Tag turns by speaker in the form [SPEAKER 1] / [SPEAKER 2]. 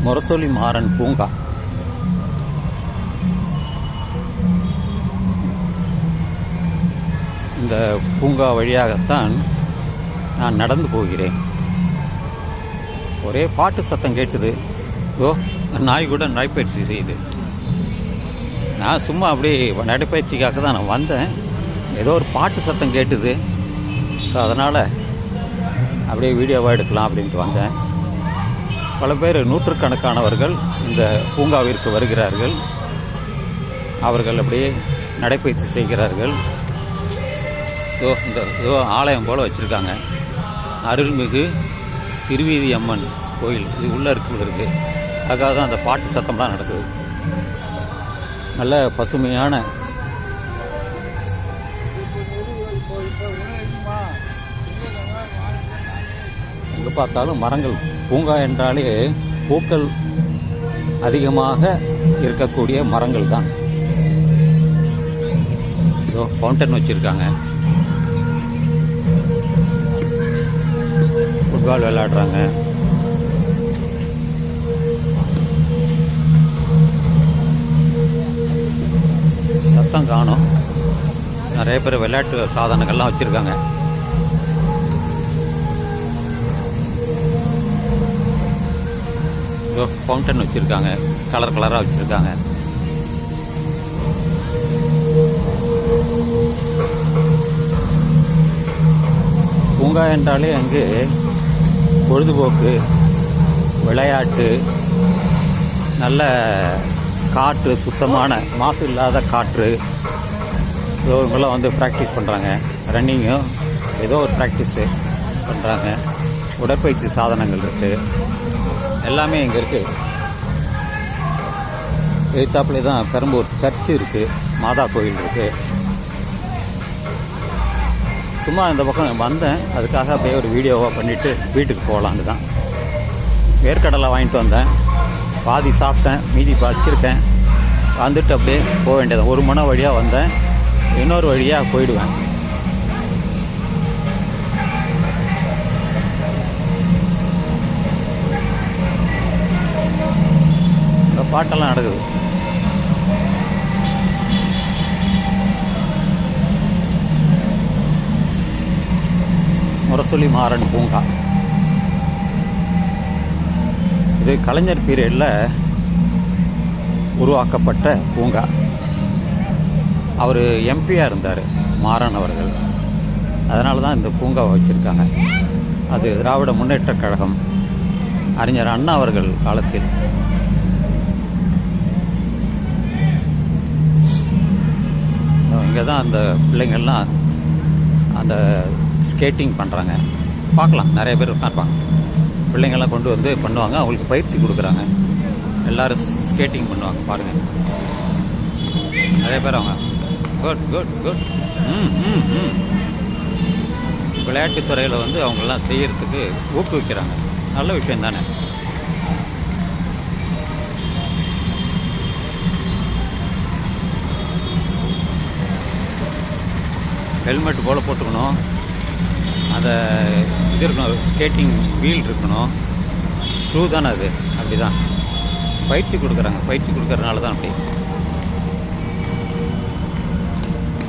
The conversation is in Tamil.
[SPEAKER 1] முரசொலி மாறன் பூங்கா. இந்த பூங்கா வழியாகத்தான் நான் நடந்து போகிறேன். ஒரே பாட்டு சத்தம் கேட்டுது. நாய் கூட நடைப்பயிற்சி செய்யுது. நான் சும்மா அப்படியே நடைப்பயிற்சிக்காக தான் நான் வந்தேன். ஏதோ ஒரு பாட்டு சத்தம் கேட்டுது. ஸோ அதனால் அப்படியே வீடியோவாக எடுக்கலாம் அப்படின்ட்டு வந்தேன். பல பேர் நூற்றுக்கணக்கானவர்கள் இந்த பூங்காவிற்கு வருகிறார்கள். அவர்கள் அப்படியே நடைப்பயிற்சி செய்கிறார்கள். இந்த ஆலயம் போல் வச்சுருக்காங்க. அருள்மிகு திருவீதி அம்மன் கோயில் இது உள்ளே இருக்குது. அதுக்காக தான் அந்த பாட்டு சத்தம்லாம் நடக்குது. நல்ல பசுமையான எங்கே பார்த்தாலும் மரங்கள். பூங்கா என்றாலே பூக்கள் அதிகமாக இருக்கக்கூடிய மரங்கள் தான். இதோ ஃபவுண்டன் வச்சுருக்காங்க. ஃபுட்பால் விளையாடுறாங்க. சத்தம் காணும். நிறைய பேர் விளையாட்டு சாதனங்கள்லாம் வச்சுருக்காங்க. ஃபவுண்டன் வச்சுருக்காங்க. கலர் கலராக வச்சுருக்காங்க. பூங்கா என்றாலே அங்கு பொழுதுபோக்கு, விளையாட்டு, நல்ல காற்று, சுத்தமான மாசு இல்லாத காற்று. இவங்கெல்லாம் வந்து ப்ராக்டிஸ் பண்ணுறாங்க. ரன்னிங்கும் ஏதோ ஒரு ப்ராக்டிஸு பண்ணுறாங்க. உடற்பயிற்சி சாதனங்கள் இருக்குது. எல்லாமே இங்கே இருக்குது. எதிர்த்தாப்புலே தான் பெரம்பூர் சர்ச்சு இருக்குது. மாதா கோயில் இருக்குது. சும்மா இந்த பக்கம் வந்தேன். அதுக்காக அப்படியே ஒரு வீடியோவாக பண்ணிவிட்டு வீட்டுக்கு போகலான்னு தான். வேர்க்கடலை வாங்கிட்டு வந்தேன். பாதி சாப்பிட்டேன், மீதி வச்சுருக்கேன். வந்துட்டு அப்படியே போக வேண்டியது. ஒரு மணி வழியாக வந்தேன், இன்னொரு வழியாக போயிடுவேன். பாட்டெல்லாம் நடக்குது. முரசொலி மாறன் பூங்கா. இது கலைஞர் பீரியடில் உருவாக்கப்பட்ட பூங்கா. அவர் எம்பியாக இருந்தார், மாறன் அவர்கள். அதனால தான் இந்த பூங்காவை வச்சுருக்காங்க. அது திராவிட முன்னேற்றக் கழகம் அறிஞர் அண்ணா அவர்கள் காலத்தில். இங்கே தான் அந்த பிள்ளைங்கள்லாம் அந்த ஸ்கேட்டிங் பண்ணுறாங்க. பார்க்கலாம், நிறைய பேர் பார்ப்பாங்க. பிள்ளைங்கள்லாம் கொண்டு வந்து பண்ணுவாங்க. அவங்களுக்கு பயிற்சி கொடுக்குறாங்க. எல்லோரும் ஸ்கேட்டிங் பண்ணுவாங்க. பாருங்கள், நிறைய பேர் அவங்க. Good good good. விளையாட்டுத்துறையில் வந்து அவங்களெல்லாம் செய்கிறதுக்கு ஊக்குவிக்கிறாங்க. நல்ல விஷயம் தானே. ஹெல்மெட் போல் போட்டுக்கணும். அந்த இது இருக்கணும், ஸ்கேட்டிங் வீல் இருக்கணும். ஷூ தானே அது. அப்படி தான் பயிற்சி கொடுக்குறாங்க. பயிற்சி கொடுக்கறதுனால தான் அப்படி.